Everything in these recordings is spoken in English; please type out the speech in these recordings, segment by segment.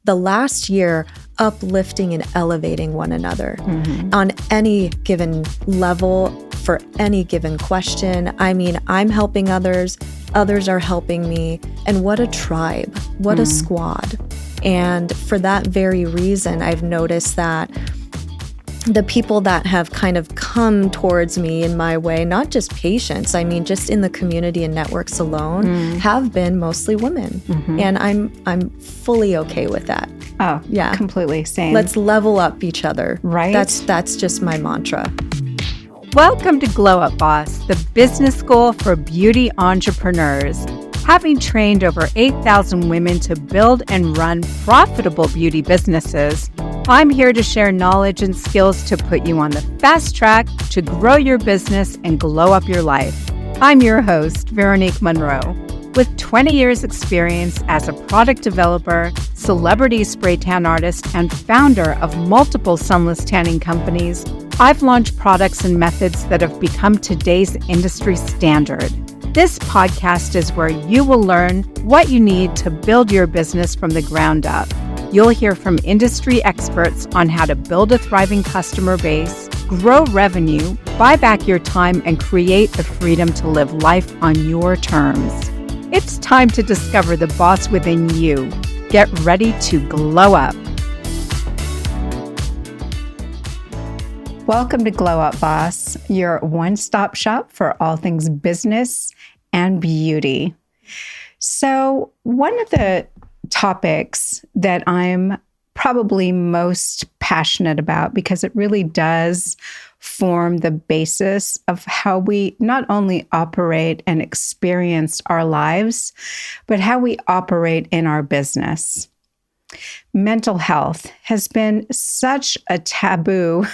the last year uplifting and elevating one another on any given level for any given question. I mean, I'm helping others, others are helping me, and what a tribe, what a squad. And for that very reason, I've noticed that the people that have kind of come towards me in my way, not just patients, I mean, just in the community and networks alone, have been mostly women. And I'm fully okay with that. Oh, yeah. Completely. Same. Let's level up each other. Right. That's just my mantra. Welcome to Glow Up Boss, the business school for beauty entrepreneurs. Having trained over 8,000 women to build and run profitable beauty businesses, I'm here to share knowledge and skills to put you on the fast track to grow your business and glow up your life. I'm your host, Veronique Monroe. With 20 years experience as a product developer, celebrity spray tan artist, and founder of multiple sunless tanning companies, I've launched products and methods that have become today's industry standard. This podcast is where you will learn what you need to build your business from the ground up. You'll hear from industry experts on how to build a thriving customer base, grow revenue, buy back your time, and create the freedom to live life on your terms. It's time to discover the boss within you. Get ready to glow up. Welcome to Glow Up Boss, your one-stop shop for all things business and beauty. So one of the topics that I'm probably most passionate about, because it really does form the basis of how we not only operate and experience our lives, but how we operate in our business. Mental health has been such a taboo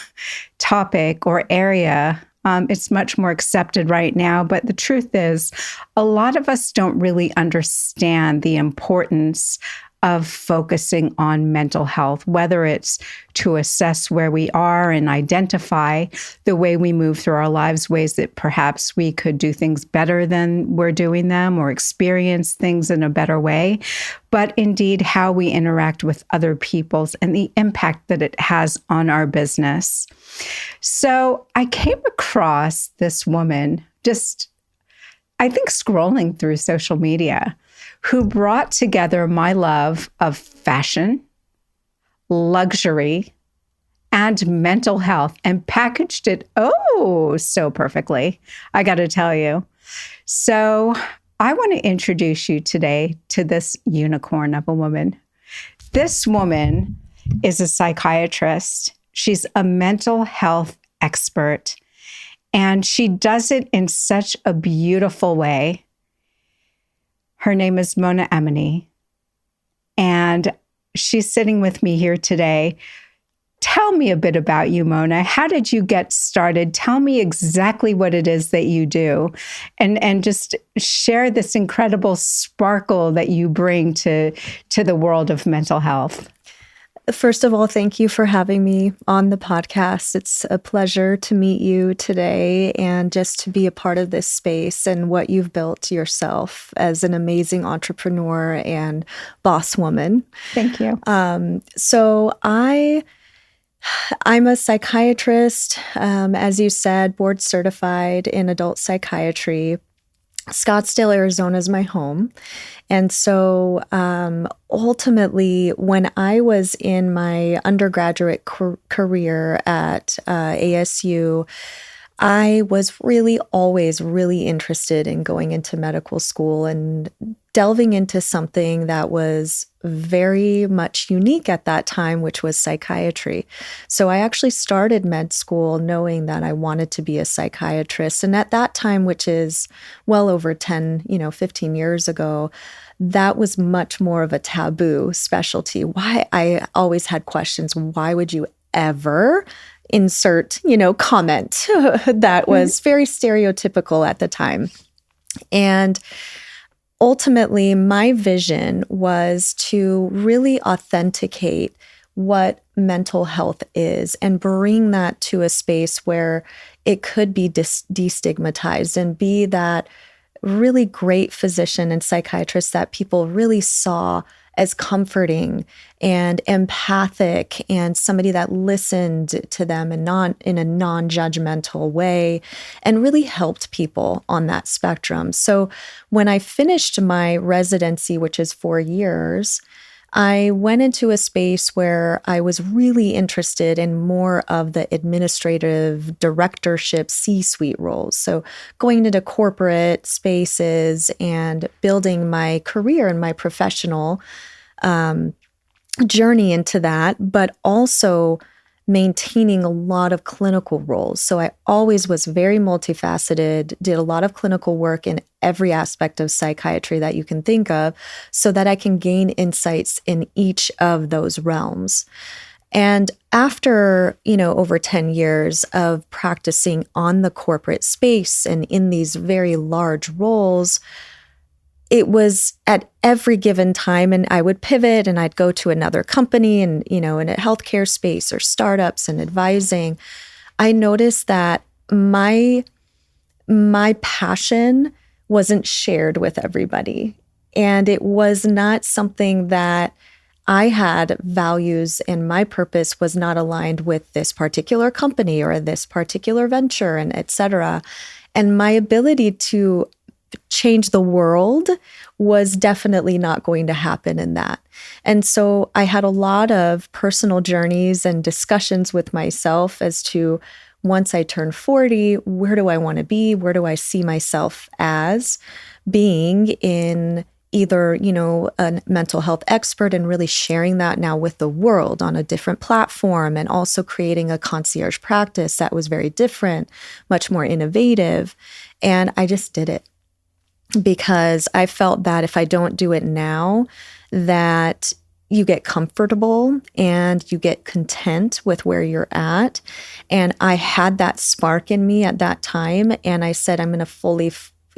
topic or area. It's much more accepted right now, but the truth is, a lot of us don't really understand the importance of focusing on mental health, whether it's to assess where we are and identify the way we move through our lives, ways that perhaps we could do things better than we're doing them or experience things in a better way, but indeed how we interact with other people and the impact that it has on our business. So I came across this woman I think scrolling through social media, who brought together my love of fashion, luxury, and mental health and packaged it so perfectly, I got to tell you. So I want to introduce you today to this unicorn of a woman. This woman is a psychiatrist. She's a mental health expert, and she does it in such a beautiful way. Her name is Mona Emony, and she's sitting with me here today. Tell me a bit about you, Mona. How did you get started? Tell me exactly what it is that you do, and just share this incredible sparkle that you bring to the world of mental health. First of all, thank you for having me on the podcast. It's a pleasure to meet you today and just to be a part of this space and what you've built yourself as an amazing entrepreneur and boss woman. Thank you. So I'm a psychiatrist, as you said, board certified in adult psychiatry. Scottsdale, Arizona is my home. And so ultimately, when I was in my undergraduate career at ASU, I was always really interested in going into medical school and delving into something that was very much unique at that time, which was psychiatry. So I actually started med school knowing that I wanted to be a psychiatrist. And at that time, which is well over 15 years ago, that was much more of a taboo specialty. Why? I always had questions. Why would you ever insert, comment that was very stereotypical at the time? And ultimately, my vision was to really authenticate what mental health is and bring that to a space where it could be destigmatized and be that really great physician and psychiatrist that people really saw as comforting and empathic and somebody that listened to them and not in a non-judgmental way and really helped people on that spectrum. So when I finished my residency, which is 4 years, I went into a space where I was really interested in more of the administrative directorship C-suite roles. So going into corporate spaces and building my career and my professional journey into that, but also maintaining a lot of clinical roles. So I always was very multifaceted, did a lot of clinical work in every aspect of psychiatry that you can think of so that I can gain insights in each of those realms. And after, over 10 years of practicing on the corporate space and in these very large roles, it was at every given time, and I would pivot and I'd go to another company and, in a healthcare space or startups and advising. I noticed that my passion wasn't shared with everybody. And it was not something that I had values, and my purpose was not aligned with this particular company or this particular venture, and et cetera. And my ability to change the world was definitely not going to happen in that. And so I had a lot of personal journeys and discussions with myself as to, once I turn 40, where do I want to be? Where do I see myself as being in either, a mental health expert and really sharing that now with the world on a different platform, and also creating a concierge practice that was very different, much more innovative. And I just did it, because I felt that if I don't do it now, that you get comfortable and you get content with where you're at. And I had that spark in me at that time. And I said, I'm going to fully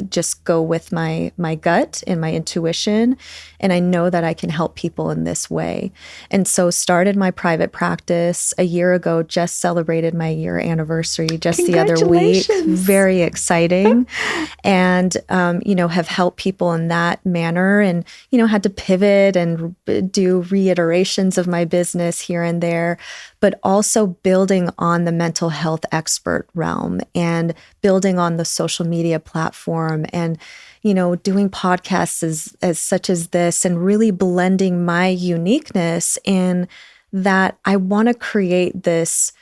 just go with my gut and my intuition. And I know that I can help people in this way. And so started my private practice a year ago, just celebrated my year anniversary just the other week. Very exciting. And, have helped people in that manner, and, had to pivot and do reiterations of my business here and there, but also building on the mental health expert realm and building on the social media platform and, doing podcasts as such as this, and really blending my uniqueness in that I want to create this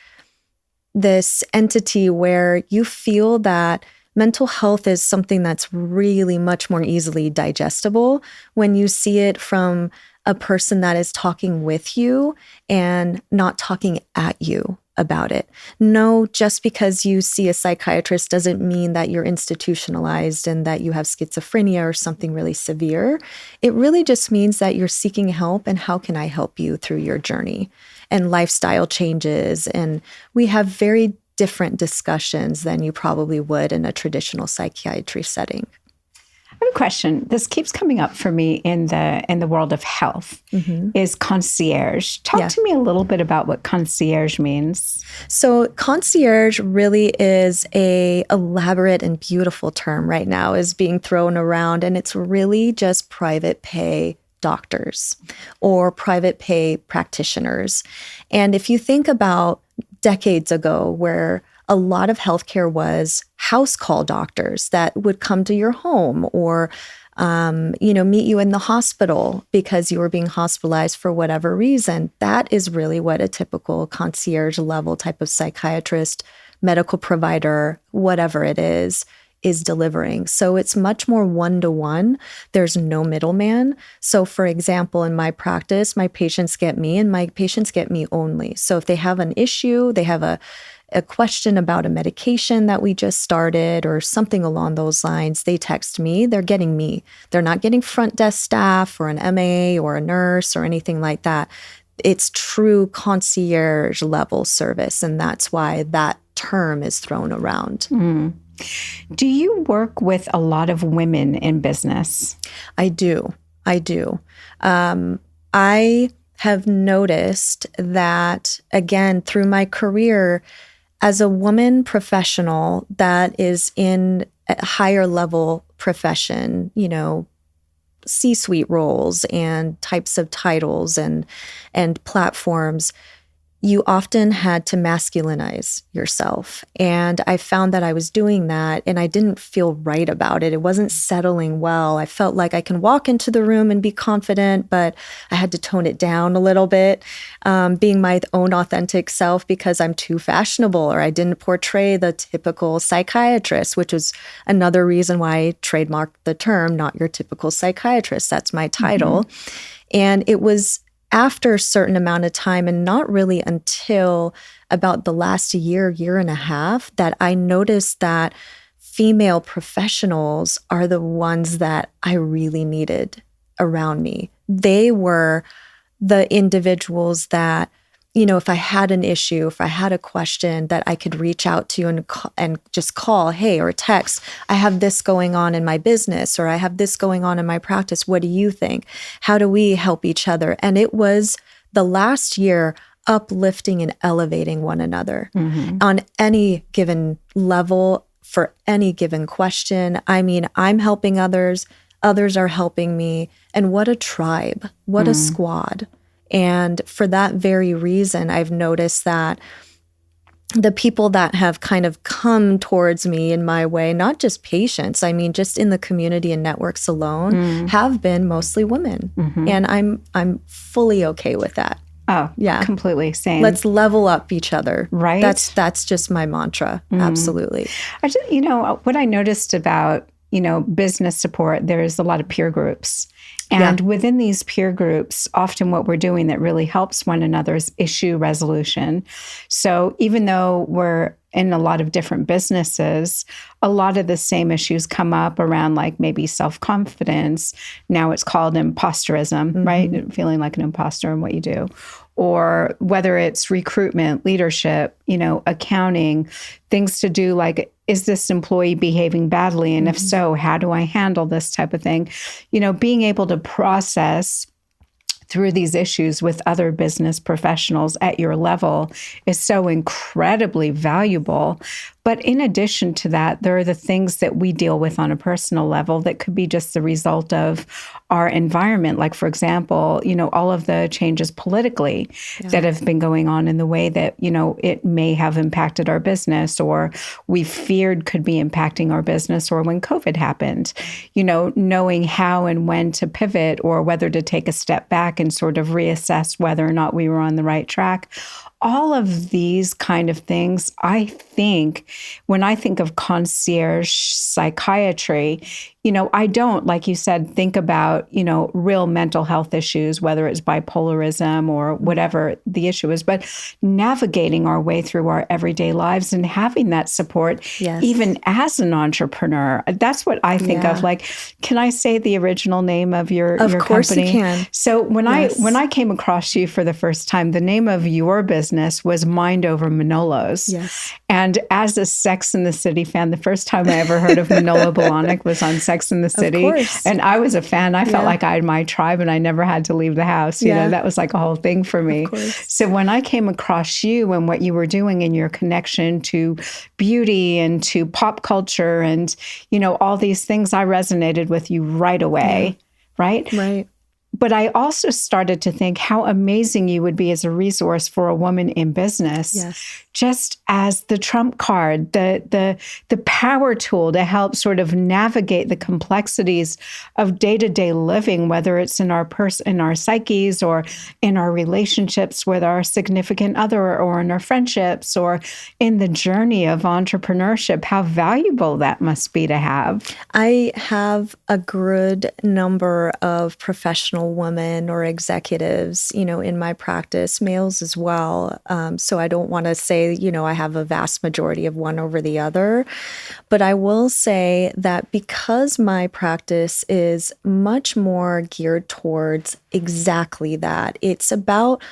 entity where you feel that mental health is something that's really much more easily digestible when you see it from a person that is talking with you and not talking at you about it. No, just because you see a psychiatrist doesn't mean that you're institutionalized and that you have schizophrenia or something really severe. It really just means that you're seeking help, and how can I help you through your journey and lifestyle changes. And we have very different discussions than you probably would in a traditional psychiatry setting. I have a question. This keeps coming up for me in the world of health. Is concierge. Talk to me a little bit about what concierge means. So concierge really is a elaborate and beautiful term right now, is being thrown around, and it's really just private pay doctors or private pay practitioners. And if you think about decades ago, where a lot of healthcare was house call doctors that would come to your home or, meet you in the hospital because you were being hospitalized for whatever reason. That is really what a typical concierge level type of psychiatrist, medical provider, whatever it is delivering. So it's much more one-to-one. There's no middleman. So for example, in my practice, my patients get me, and my patients get me only. So if they have an issue, they have a question about a medication that we just started or something along those lines, they text me, they're getting me. They're not getting front desk staff or an MA or a nurse or anything like that. It's true concierge level service. And that's why that term is thrown around. Do you work with a lot of women in business? I do. I have noticed that, again, through my career, as a woman professional that is in a higher level profession, C-suite roles and types of titles and platforms, you often had to masculinize yourself. And I found that I was doing that and I didn't feel right about it. It wasn't settling well. I felt like I can walk into the room and be confident, but I had to tone it down a little bit, being my own authentic self because I'm too fashionable or I didn't portray the typical psychiatrist, which was another reason why I trademarked the term, not your typical psychiatrist. That's my title. And it was after a certain amount of time, and not really until about the last year and a half, that I noticed that female professionals are the ones that I really needed around me. They were the individuals that, if I had an issue, if I had a question, that I could reach out to and just call, hey, or text, I have this going on in my business, or I have this going on in my practice. What do you think? How do we help each other? And it was the last year uplifting and elevating one another on any given level for any given question. I mean, I'm helping others, others are helping me. And what a tribe, what a squad. And for that very reason, I've noticed that the people that have kind of come towards me in my way, not just patients, I mean, just in the community and networks alone, have been mostly women. And I'm fully okay with that. Oh, yeah. Completely. Same. Let's level up each other. Right. That's just my mantra. Absolutely. I just, what I noticed about, business support, there's a lot of peer groups. And within these peer groups, often what we're doing that really helps one another is issue resolution. So even though we're in a lot of different businesses, a lot of the same issues come up around like maybe self-confidence. Now it's called imposterism, right? Feeling like an imposter in what you do. Or whether it's recruitment, leadership, accounting, things to do like, is this employee behaving badly? And if so, how do I handle this type of thing? Being able to process through these issues with other business professionals at your level is so incredibly valuable. But in addition to that, there are the things that we deal with on a personal level that could be just the result of our environment. Like, for example, all of the changes politically that have been going on in the way that, it may have impacted our business or we feared could be impacting our business, or when COVID happened, knowing how and when to pivot or whether to take a step back and sort of reassess whether or not we were on the right track. All of these kind of things, I think, when I think of concierge psychiatry, I don't, like you said, think about, real mental health issues, whether it's bipolarism or whatever the issue is, but navigating our way through our everyday lives and having that support, even as an entrepreneur. That's what I think of. Like, can I say the original name of your company? Of course you can. So when I came across you for the first time, the name of your business was Mind Over Manolos. Yes. And as a Sex and the City fan, the first time I ever heard of Manolo Blahnik was on Sex and the City. And I was a fan. I felt like I had my tribe and I never had to leave the house. That was like a whole thing for me. So when I came across you and what you were doing and your connection to beauty and to pop culture and, all these things, I resonated with you right away. Right? Right. But I also started to think how amazing you would be as a resource for a woman in business, just as the trump card, the power tool to help sort of navigate the complexities of day-to-day living, whether it's in our in our psyches or in our relationships with our significant other or in our friendships or in the journey of entrepreneurship. How valuable that must be to have. I have a good number of professional women or executives, in my practice, males as well. So I don't want to say, I have a vast majority of one over the other. But I will say that because my practice is much more geared towards exactly that, it's about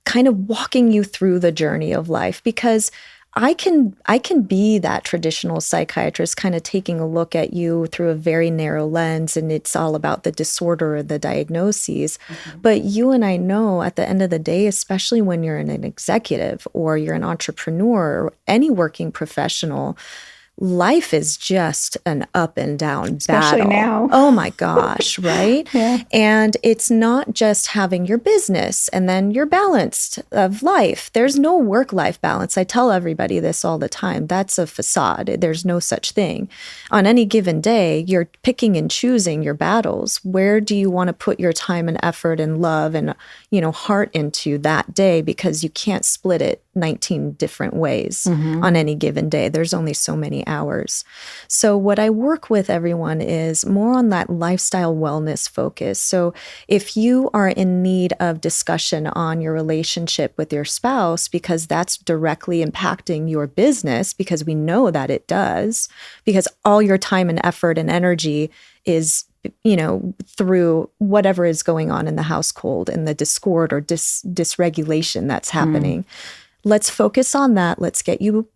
kind of walking you through the journey of life, because I can be that traditional psychiatrist kind of taking a look at you through a very narrow lens, and it's all about the disorder or the diagnoses. But you and I know at the end of the day, especially when you're an executive or you're an entrepreneur or any working professional, life is just an up and down Especially battle. now. Oh my gosh, right? Yeah. And it's not just having your business and then you're balanced of life. There's no work-life balance. I tell everybody this all the time. That's a facade. There's no such thing. On any given day, you're picking and choosing your battles. Where do you want to put your time and effort and love and, heart into that day? Because you can't split it 19 different ways on any given day. There's only so many hours. So what I work with everyone is more on that lifestyle wellness focus. So if you are in need of discussion on your relationship with your spouse, because that's directly impacting your business, because we know that it does, because all your time and effort and energy is through whatever is going on in the household and the discord or dysregulation that's happening. Let's focus on that. Let's get you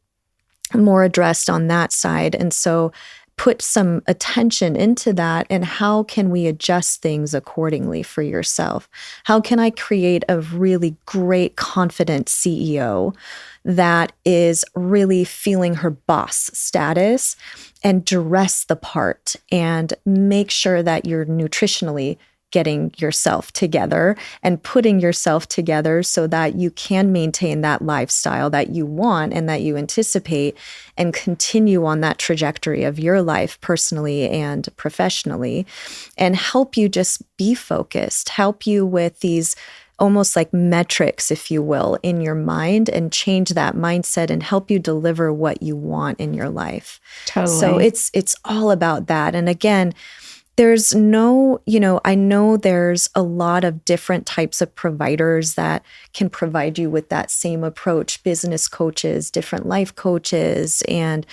more addressed on that side. And so put some attention into that. And how can we adjust things accordingly for yourself? How can I create a really great, confident CEO that is really feeling her boss status and dress the part and make sure that you're nutritionally getting yourself together and putting yourself together so that you can maintain that lifestyle that you want and that you anticipate and continue on that trajectory of your life personally and professionally, and help you just be focused, help you with these almost like metrics, if you will, in your mind, and change that mindset and help you deliver what you want in your life. Totally. So it's all about that. And again, there's no, I know there's a lot of different types of providers that can provide you with that same approach, business coaches, different life coaches, and,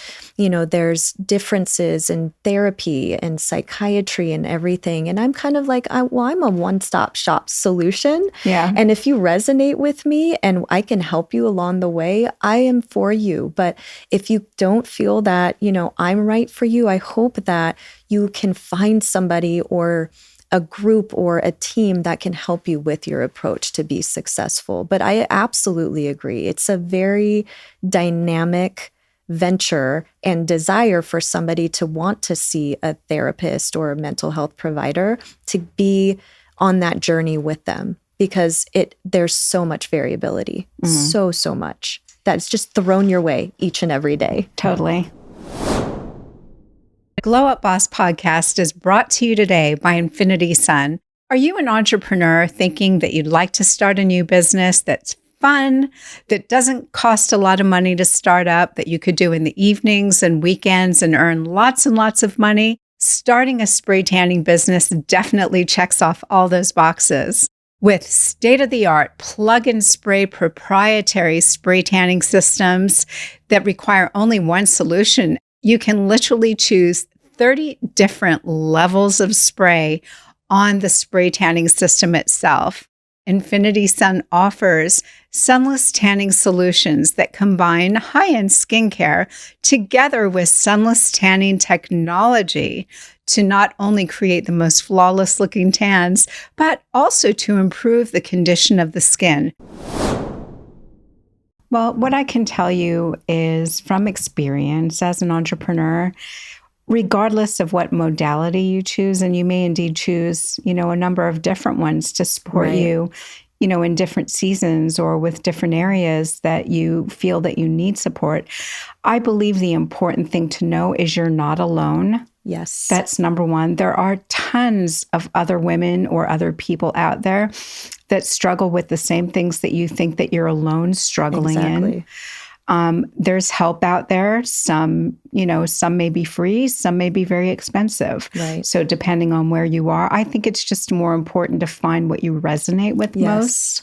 there's differences in therapy and psychiatry and everything. And I'm kind of like, I'm a one-stop shop solution. Yeah. And if you resonate with me and I can help you along the way, I am for you. But if you don't feel that, I'm right for you, I hope that you can find somebody or a group or a team that can help you with your approach to be successful. But I absolutely agree. It's a very dynamic venture and desire for somebody to want to see a therapist or a mental health provider to be on that journey with them, because there's so much variability, so much that's just thrown your way each and every day. Totally. The Glow Up Boss podcast is brought to you today by Infinity Sun. Are you an entrepreneur thinking that you'd like to start a new business that's fun, that doesn't cost a lot of money to start up, that you could do in the evenings and weekends and earn lots and lots of money? Starting a spray tanning business definitely checks off all those boxes. With state-of-the-art plug-and-spray proprietary spray tanning systems that require only one solution, you can literally choose 30 different levels of spray on the spray tanning system itself. Infinity Sun offers sunless tanning solutions that combine high-end skincare together with sunless tanning technology to not only create the most flawless looking tans, but also to improve the condition of the skin. Well, what I can tell you is from experience as an entrepreneur, regardless of what modality you choose, and you may indeed choose, a number of different ones to support you, in different seasons or with different areas that you feel that you need support. I believe the important thing to know is you're not alone. Yes. That's number one. There are tons of other women or other people out there that struggle with the same things that you think that you're alone struggling in. There's help out there. Some may be free, some may be very expensive. Right. So depending on where you are, I think it's just more important to find what you resonate with most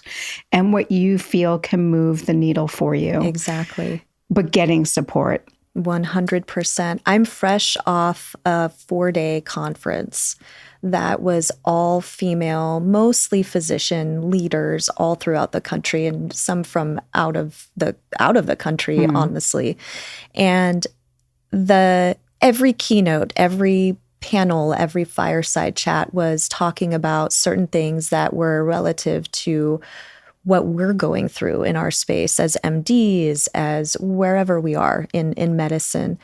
and what you feel can move the needle for you. Exactly. But getting support. 100%. I'm fresh off a 4-day conference that was all female, mostly physician leaders all throughout the country, and some from out of the country, honestly. And every keynote, every panel, every fireside chat was talking about certain things that were relative to what we're going through in our space as MDs, as wherever we are in medicine.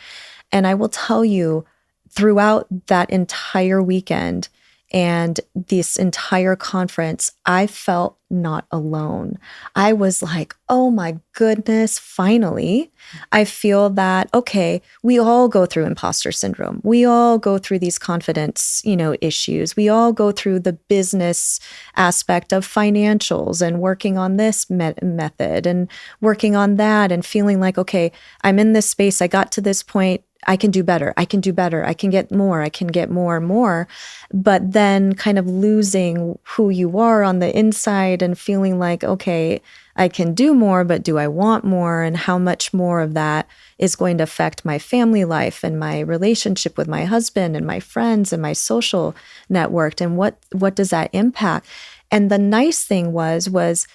And I will tell you, throughout that entire weekend and this entire conference, I felt not alone. I was like, oh my goodness, finally, I feel that, okay, we all go through imposter syndrome. We all go through these confidence, issues. We all go through the business aspect of financials and working on this method and working on that and feeling like, okay, I'm in this space. I got to this point. I can do better. I can do better. I can get more. I can get more and more. But then kind of losing who you are on the inside and feeling like, okay, I can do more, but do I want more? And how much more of that is going to affect my family life and my relationship with my husband and my friends and my social network? And what does that impact? And the nice thing was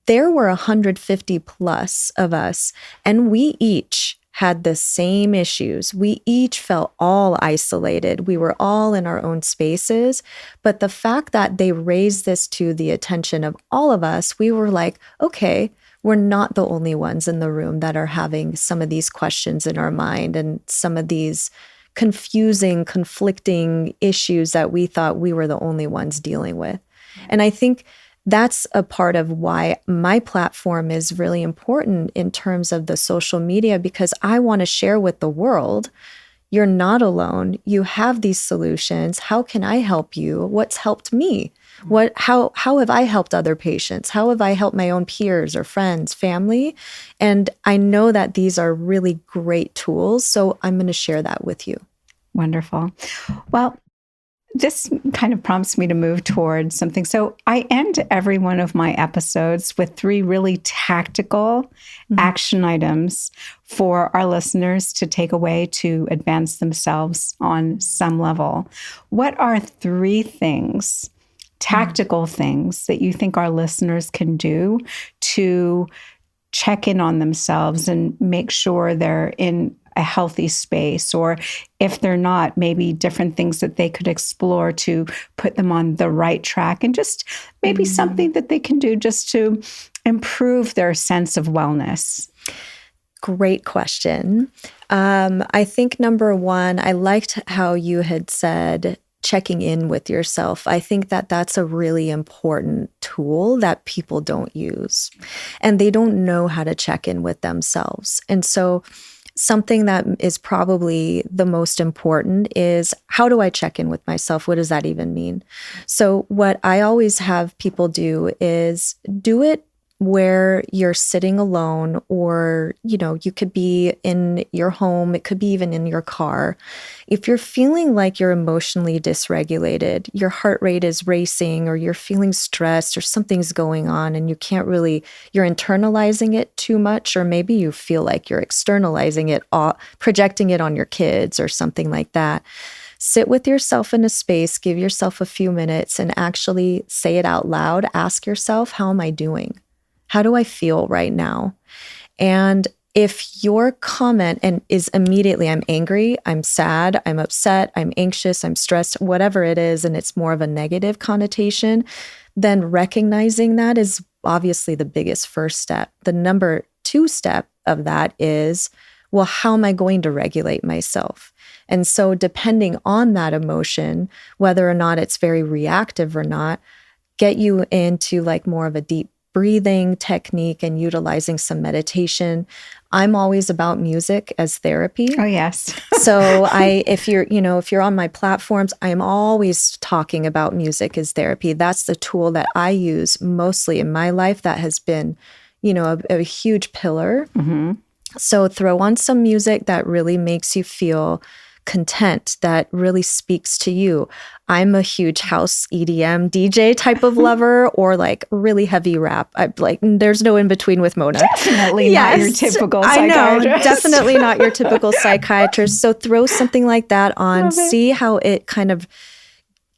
there were 150 plus of us, and we each had the same issues. We each felt all isolated. We were all in our own spaces. But the fact that they raised this to the attention of all of us, we were like, okay, we're not the only ones in the room that are having some of these questions in our mind and some of these confusing, conflicting issues that we thought we were the only ones dealing with. And I think that's a part of why my platform is really important in terms of the social media, because I want to share with the world, you're not alone. You have these solutions. How can I help you? What's helped me? How have I helped other patients? How have I helped my own peers or friends, family? And I know that these are really great tools. So I'm going to share that with you. Wonderful. Well, this kind of prompts me to move towards something. So I end every one of my episodes with 3 really tactical action items for our listeners to take away to advance themselves on some level. What are 3 things, tactical things, that you think our listeners can do to check in on themselves and make sure they're in a healthy space? Or if they're not, maybe different things that they could explore to put them on the right track, and just maybe something that they can do just to improve their sense of wellness? Great question. I think number 1, I liked how you had said checking in with yourself. I think that that's a really important tool that people don't use, and they don't know how to check in with themselves. And so something that is probably the most important is, how do I check in with myself? What does that even mean? So what I always have people do is do it where you're sitting alone, or, you could be in your home. It could be even in your car. If you're feeling like you're emotionally dysregulated, your heart rate is racing, or you're feeling stressed, or something's going on and you're internalizing it too much, or maybe you feel like you're externalizing it, projecting it on your kids or something like that. Sit with yourself in a space, give yourself a few minutes, and actually say it out loud. Ask yourself, how am I doing? How do I feel right now? And if your comment is immediately, I'm angry, I'm sad, I'm upset, I'm anxious, I'm stressed, whatever it is, and it's more of a negative connotation, then recognizing that is obviously the biggest first step. The number 2 step of that is, well, how am I going to regulate myself? And so depending on that emotion, whether or not it's very reactive or not, get you into like more of a deep breathing technique and utilizing some meditation. I'm always about music as therapy. Oh, yes. So if you're on my platforms, I'm always talking about music as therapy. That's the tool that I use mostly in my life. That has been, a huge pillar. Mm-hmm. So throw on some music that really makes you feel content, that really speaks to you. I'm a huge house EDM DJ type of lover, or like really heavy rap. There's no in between with Mona. Definitely not your typical psychiatrist. I know, definitely not your typical psychiatrist. So throw something like that on, see how it kind of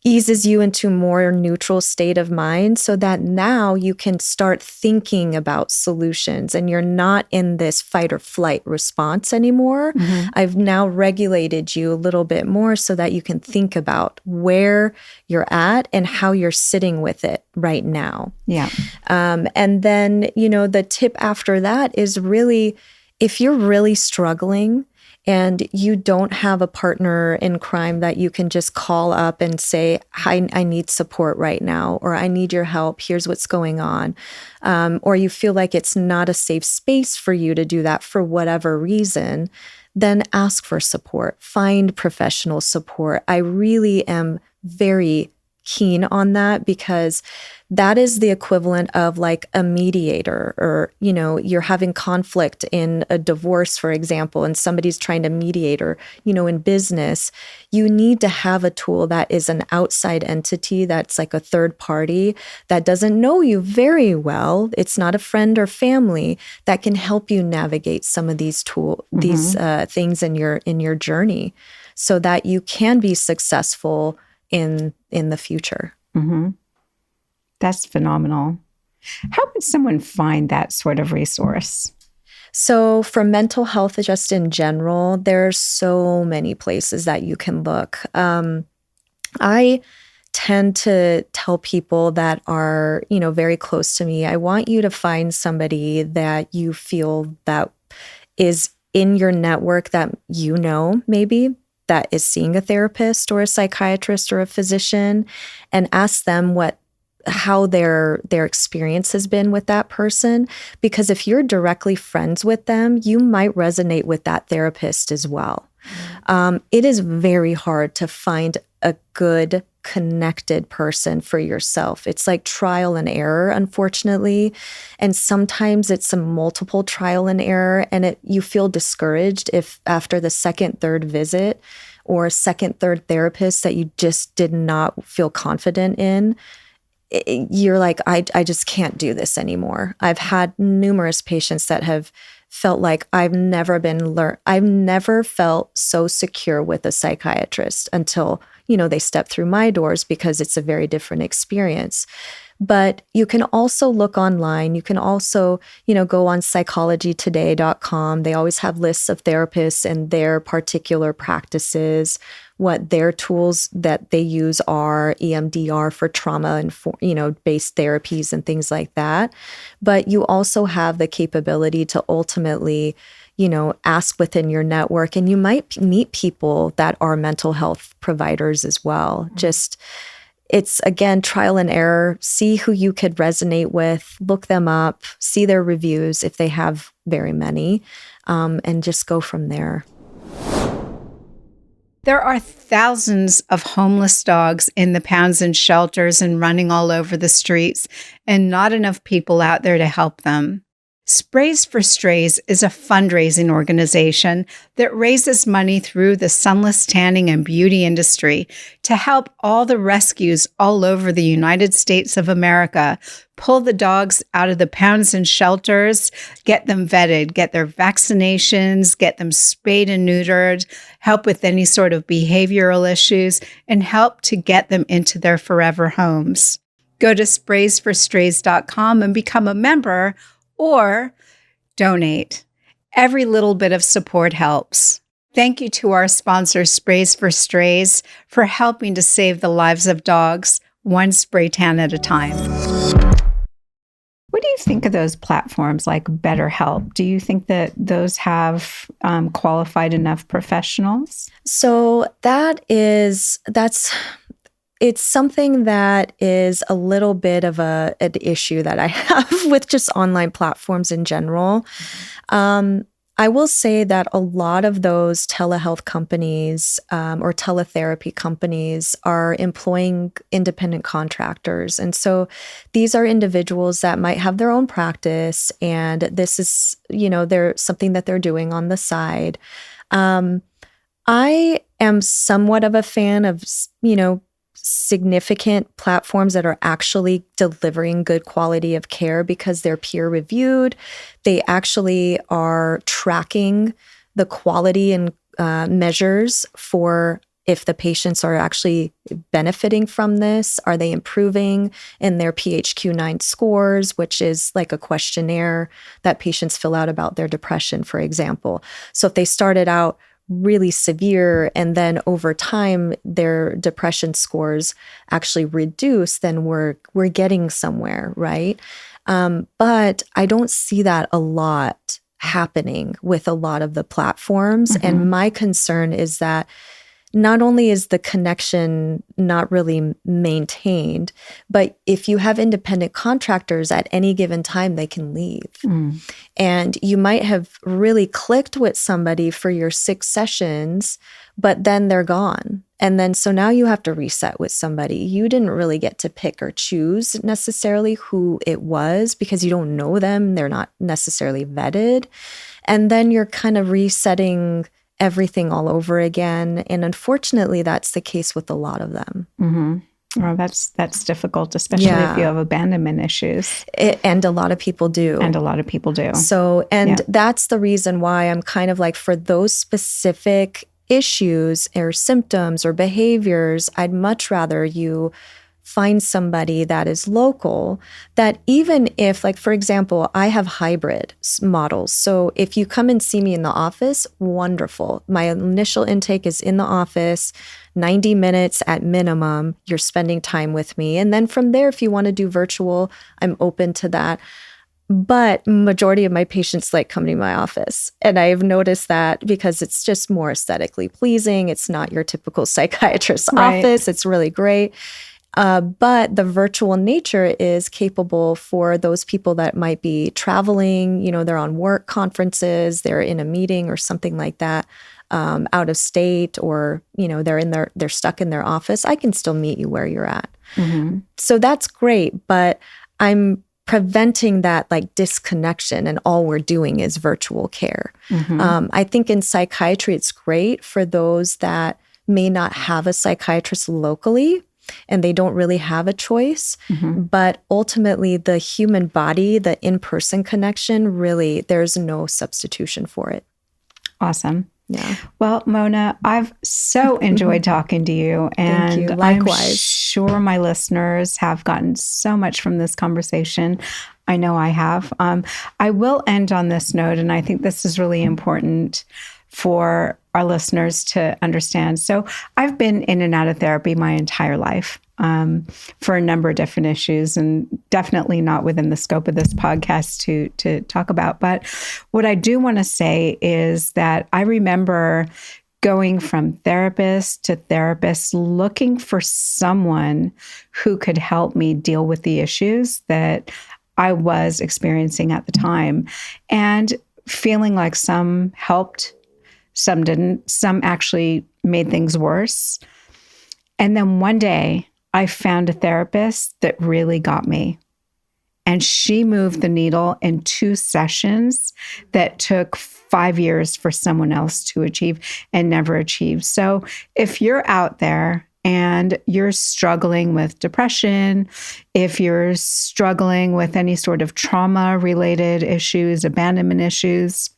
eases you into a more neutral state of mind, so that now you can start thinking about solutions and you're not in this fight or flight response anymore. Mm-hmm. I've now regulated you a little bit more so that you can think about where you're at and how you're sitting with it right now. Yeah. And then, the tip after that is really, if you're really struggling and you don't have a partner in crime that you can just call up and say, I need support right now, or I need your help, here's what's going on, or you feel like it's not a safe space for you to do that for whatever reason, then ask for support. Find professional support. I really am very keen on that, because that is the equivalent of like a mediator, or, you're having conflict in a divorce, for example, and somebody's trying to mediate, or, in business, you need to have a tool that is an outside entity that's like a third party that doesn't know you very well. It's not a friend or family that can help you navigate some of these these things in your journey, so that you can be successful in the future. Mm-hmm. That's phenomenal. How would someone find that sort of resource? So for mental health, just in general, there's so many places that you can look. I tend to tell people that are, very close to me, I want you to find somebody that you feel that is in your network that maybe that is seeing a therapist or a psychiatrist or a physician, and ask them how their experience has been with that person. Because if you're directly friends with them, you might resonate with that therapist as well. It is very hard to find a good connected person for yourself. It's like trial and error, unfortunately. And sometimes it's a multiple trial and error, and you feel discouraged if after the second, third visit or second, third therapist that you just did not feel confident in, you're like, I just can't do this anymore. I've had numerous patients that have felt like I've never felt so secure with a psychiatrist until, they step through my doors, because it's a very different experience. But you can also look online. You can also, go on psychologytoday.com. They always have lists of therapists and their particular practices, what their tools that they use are, EMDR for trauma and, based therapies and things like that. But you also have the capability to ultimately, ask within your network, and you might meet people that are mental health providers as well. Just, it's again, trial and error. See who you could resonate with, look them up, see their reviews if they have very many, and just go from there. There are thousands of homeless dogs in the pounds and shelters and running all over the streets, and not enough people out there to help them. Sprays for Strays is a fundraising organization that raises money through the sunless tanning and beauty industry to help all the rescues all over the United States of America pull the dogs out of the pounds and shelters, get them vetted, get their vaccinations, get them spayed and neutered, help with any sort of behavioral issues, and help to get them into their forever homes. Go to spraysforstrays.com and become a member, or donate. Every little bit of support helps. Thank you to our sponsor, Sprays for Strays, for helping to save the lives of dogs, one spray tan at a time. What do you think of those platforms like BetterHelp? Do you think that those have qualified enough professionals? So it's something that is a little bit of an issue that I have with just online platforms in general. I will say that a lot of those telehealth companies or teletherapy companies are employing independent contractors. And so these are individuals that might have their own practice, and this is, they're something that they're doing on the side. I am somewhat of a fan of, significant platforms that are actually delivering good quality of care, because they're peer reviewed. They actually are tracking the quality and measures for if the patients are actually benefiting from this. Are they improving in their PHQ-9 scores, which is like a questionnaire that patients fill out about their depression, for example. So if they started out really severe and then over time their depression scores actually reduce, then we're getting somewhere, right? But I don't see that a lot happening with a lot of the platforms. Mm-hmm. And my concern is that not only is the connection not really maintained, but if you have independent contractors at any given time, they can leave. And you might have really clicked with somebody for your 6 sessions, but then they're gone. And then so now you have to reset with somebody. You didn't really get to pick or choose necessarily who it was because you don't know them. They're not necessarily vetted. And then you're kind of resetting everything all over again. And unfortunately, that's the case with a lot of them. Mm-hmm. Well, that's difficult, especially if you have abandonment issues. And a lot of people do. So, that's the reason why I'm kind of like, for those specific issues or symptoms or behaviors, I'd much rather you find somebody that is local, that even if, like, for example, I have hybrid models. So if you come and see me in the office, wonderful. My initial intake is in the office, 90 minutes at minimum, you're spending time with me. And then from there, if you want to do virtual, I'm open to that. But majority of my patients like coming to my office. And I've noticed that because it's just more aesthetically pleasing. It's not your typical psychiatrist's office. It's really great. But the virtual nature is capable for those people that might be traveling, they're on work conferences, they're in a meeting or something like that, out of state, or, they're stuck in their office. I can still meet you where you're at. Mm-hmm. So that's great, but I'm preventing that like disconnection, and all we're doing is virtual care. Mm-hmm. I think in psychiatry, it's great for those that may not have a psychiatrist locally, and they don't really have a choice. Mm-hmm. But ultimately, the human body, the in-person connection, really, there's no substitution for it. Awesome. Yeah. Well, Mona, I've so enjoyed talking to you. And thank you. Likewise. I'm sure my listeners have gotten so much from this conversation. I know I have. I will end on this note, and I think this is really important for our listeners to understand. So I've been in and out of therapy my entire life for a number of different issues, and definitely not within the scope of this podcast to talk about. But what I do want to say is that I remember going from therapist to therapist, looking for someone who could help me deal with the issues that I was experiencing at the time, and feeling like some helped, some didn't, some actually made things worse. And then one day I found a therapist that really got me. And she moved the needle in 2 sessions that took 5 years for someone else to achieve and never achieved. So if you're out there and you're struggling with depression, if you're struggling with any sort of trauma-related issues, abandonment issues,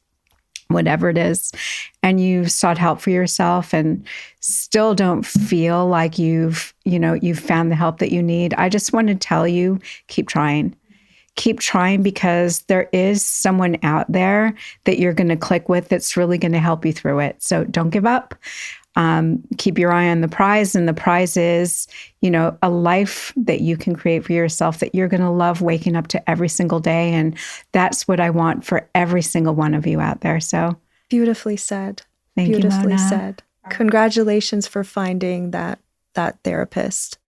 whatever it is, and you've sought help for yourself and still don't feel like you've found the help that you need, I just want to tell you, keep trying. Keep trying, because there is someone out there that you're going to click with that's really going to help you through it. So don't give up. Keep your eye on the prize, and the prize is, a life that you can create for yourself that you're going to love waking up to every single day. And that's what I want for every single one of you out there. So beautifully said. Thank you, Mona. Beautifully said. Congratulations for finding that therapist.